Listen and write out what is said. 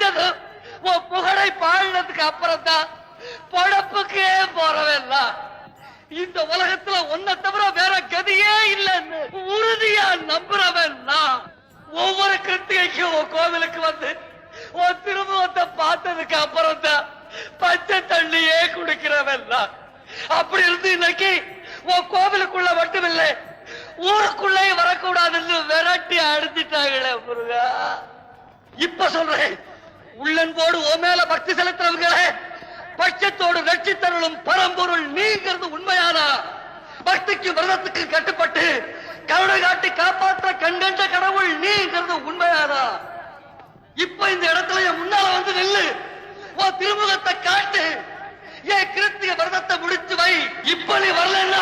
தெரிஞ்சதும் உன் புகழை பாடினதுக்கு அப்புறம் தான் பொழப்புக்கே போறவல்ல. இந்த உலகத்துல ஒன்ன தவிர வேற கதியே இல்லைன்னு உறுதியா நம்புறவன் நான். ஒவ்வொரு கிருத்திகைக்கும் உன் கோவிலுக்கு வந்து உன் திருமுகத்தை பார்த்ததுக்கு அப்புறம் தான் பச்சை தண்ணியே குடிக்கிறவன் நான். அப்படி இருந்து இன்னைக்கு உன் கோவிலுக்குள்ள மட்டுமில்லை ஊருக்குள்ளே வரக்கூடாதுன்னு விரட்டி அடிச்சிட்டாங்களே முருகா. இப்ப சொல்றேன், உள்ளன்போடு ஓ மேல பக்தி செலுத்துறவங்களே, பட்சத்தோடு வெற்றி தருளும் பரம்பொருள் நீங்கிறது உண்மையானா? பக்திக்கு விரதத்துக்கு கட்டுப்பட்டு கருணை காட்டி காப்பாற்ற கண்கண்ட கடவுள் நீங்கிறது உண்மையானா? இப்ப இந்த இடத்துல என் முன்னால வந்து நில்லு, உன் திருமுகத்தை காட்டு, என் கிருத்திக விரதத்தை முடிச்சு வை. இப்ப நீ வரலன்னா